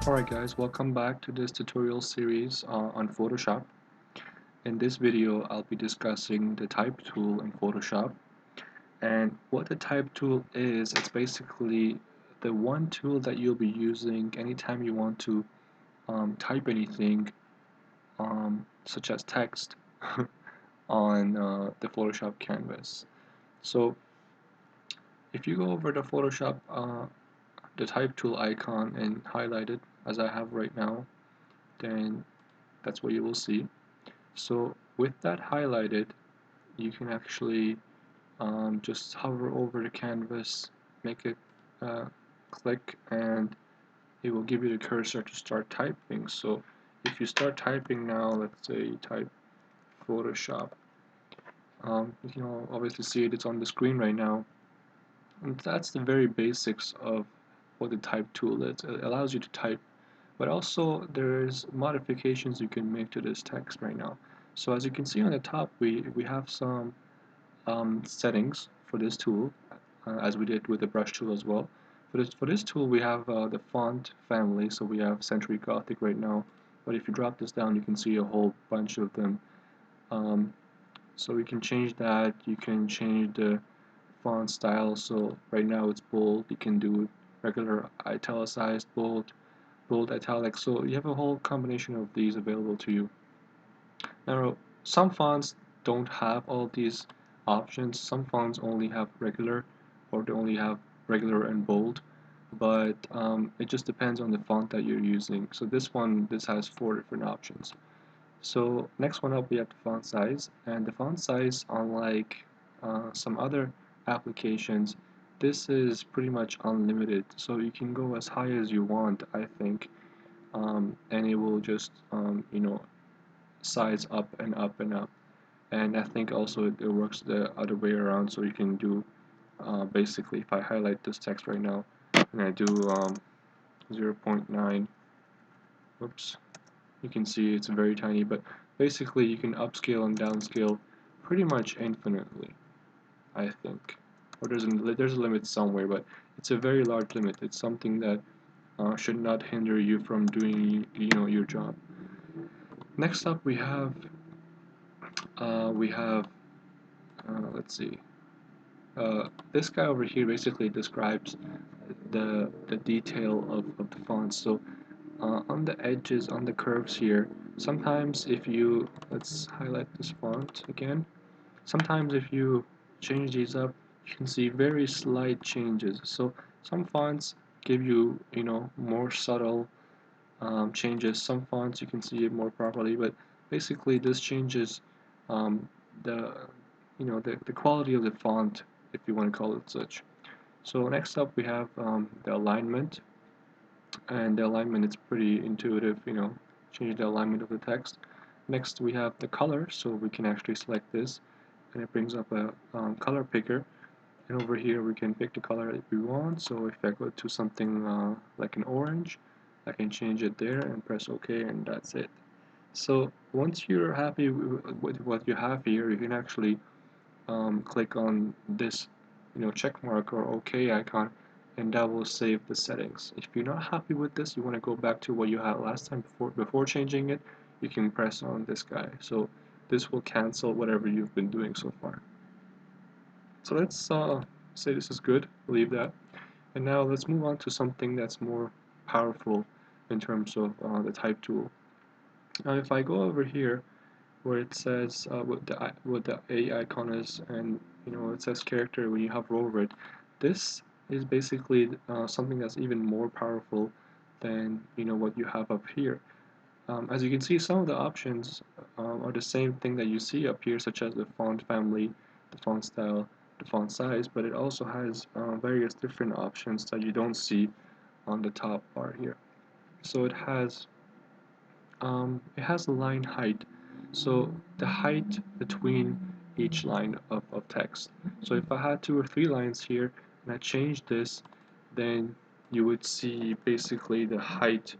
Alright guys, welcome back to this tutorial series on Photoshop. In this video, I'll be discussing the type tool in Photoshop. And what the type tool is, it's basically the one tool that you'll be using anytime you want to type anything, such as text, on the Photoshop canvas. So if you go over to Photoshop, the type tool icon and highlight it as I have right now, then that's what you will see. So with that highlighted, you can actually just hover over the canvas, make it click, and it will give you the cursor to start typing. So if you start typing now, let's say type Photoshop, you can obviously see it's on the screen right now. And that's the very basics of what the type tool is. It allows you to type, but also there's modifications you can make to this text right now. So as you can see on the top, we have some settings for this tool, as we did with the brush tool as well. For this tool, we have the font family, so we have Century Gothic right now, but if you drop this down, you can see a whole bunch of them. Um, so we can change that. You can change the font style, so right now it's bold. You can do regular italicized, bold italic, so you have a whole combination of these available to you. Now, some fonts don't have all these options. Some fonts only have regular, or they only have regular and bold, but it just depends on the font that you're using. So this has 4 different options. So next one up, we have the font size, and the font size, unlike some other applications, this is pretty much unlimited. So you can go as high as you want, I think, and it will just size up and up and up. And I think also it works the other way around, so you can do basically, if I highlight this text right now and I do 0.9, whoops, you can see it's very tiny, but basically you can upscale and downscale pretty much infinitely, I think. Or there's a limit somewhere, but it's a very large limit. It's something that should not hinder you from doing your job. Next up, we have let's see. This guy over here basically describes the detail of the font. So on the edges, on the curves here, sometimes if you, let's highlight this font again, sometimes if you change these up, you can see very slight changes. So some fonts give you more subtle changes. Some fonts you can see it more properly, but basically this changes the the quality of the font, if you want to call it such. So next up we have the alignment, and the alignment is pretty intuitive, change the alignment of the text. Next we have the color, so we can actually select this and it brings up a color picker, and over here we can pick the color that we want. So if I go to something like an orange, I can change it there and press OK, and that's it. So once you're happy with what you have here, you can actually click on this check mark or OK icon, and that will save the settings. If you're not happy with this, you want to go back to what you had last time before changing it, you can press on this guy. So this will cancel whatever you've been doing so far. So let's say this is good, leave that. And now let's move on to something that's more powerful in terms of the type tool. Now if I go over here where it says what the A icon is, and it says character, when you hover over it, this is basically something that's even more powerful than what you have up here. As you can see, some of the options are the same thing that you see up here, such as the font family, the font style, the font size, but it also has various different options that you don't see on the top bar here. So it has a line height, so the height between each line of text. So if I had 2 or 3 lines here and I change this, then you would see basically the height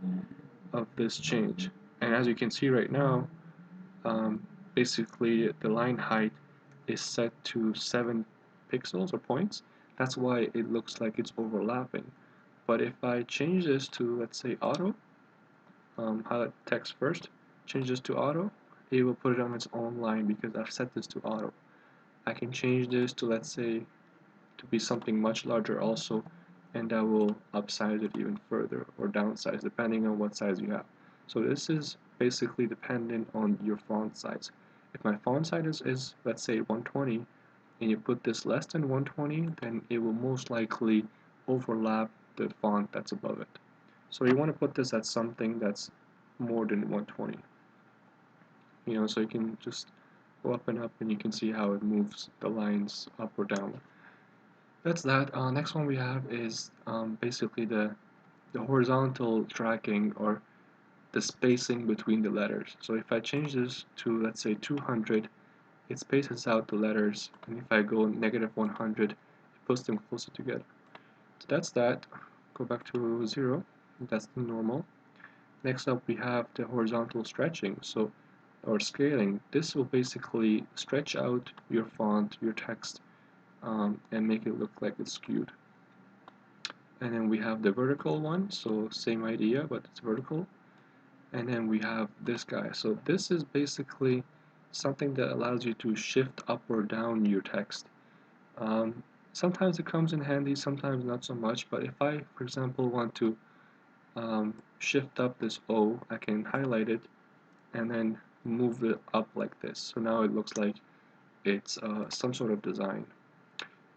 of this change. And as you can see right now, basically the line height is set to 7 pixels or points. That's why it looks like it's overlapping. But if I change this to, let's say, auto, highlight text first, change this to auto, it will put it on its own line because I've set this to auto. I can change this to, let's say, to be something much larger also, and I will upsize it even further or downsize depending on what size you have. So this is basically dependent on your font size. If my font size is let's say 120 and you put this less than 120, then it will most likely overlap the font that's above it. So you want to put this at something that's more than 120. So you can just go up and up and you can see how it moves the lines up or down. That's that. Next one we have is basically the horizontal tracking or the spacing between the letters. So if I change this to, let's say, 200, it spaces out the letters, and if I go negative 100, it puts them closer together. So that's that. Go back to 0. That's the normal. Next up we have the horizontal stretching, or scaling. This will basically stretch out your font, your text, and make it look like it's skewed. And then we have the vertical one, so same idea, but it's vertical. And then we have this guy. So this is basically something that allows you to shift up or down your text. Sometimes it comes in handy, sometimes not so much, but if I, for example, want to shift up this O, I can highlight it and then move it up like this. So now it looks like it's some sort of design.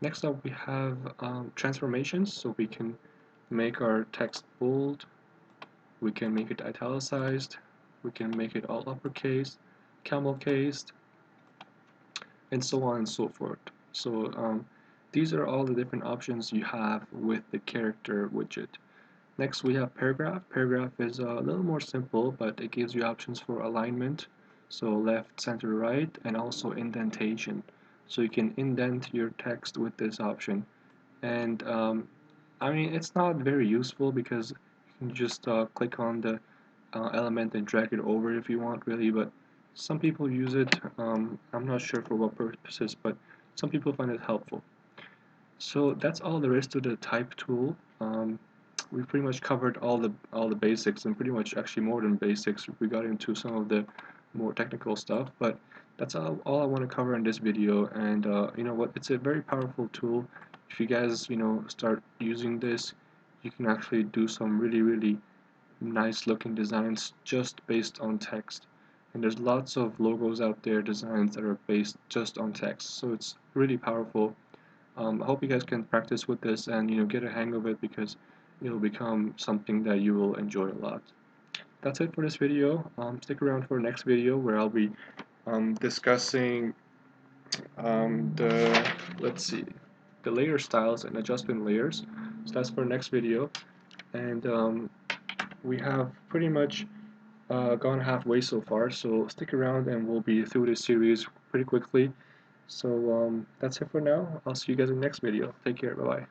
Next up we have transformations, so we can make our text bold, we can make it italicized, we can make it all uppercase, camel cased, and so on and so forth. So these are all the different options you have with the character widget. Next we have paragraph. Paragraph is a little more simple, but it gives you options for alignment, so left, center, right, and also indentation. So you can indent your text with this option. And I mean, it's not very useful because you can just click on the element and drag it over if you want, really, but some people use it. I'm not sure for what purposes, but some people find it helpful. So that's all there is to the type tool. We pretty much covered all the basics, and pretty much actually more than basics. We got into some of the more technical stuff, but that's all I want to cover in this video. And you know what? It's a very powerful tool. If you guys start using this, you can actually do some really nice looking designs just based on text. And there's lots of logos out there, designs that are based just on text. So it's really powerful. I hope you guys can practice with this and get a hang of it, because it'll become something that you will enjoy a lot. That's it for this video. Stick around for the next video where I'll be discussing the let's see the layer styles and adjustment layers. So that's for the next video, and we have pretty much gone halfway so far. So stick around and we'll be through this series pretty quickly. So that's it for now. I'll see you guys in the next video. Take care. Bye bye.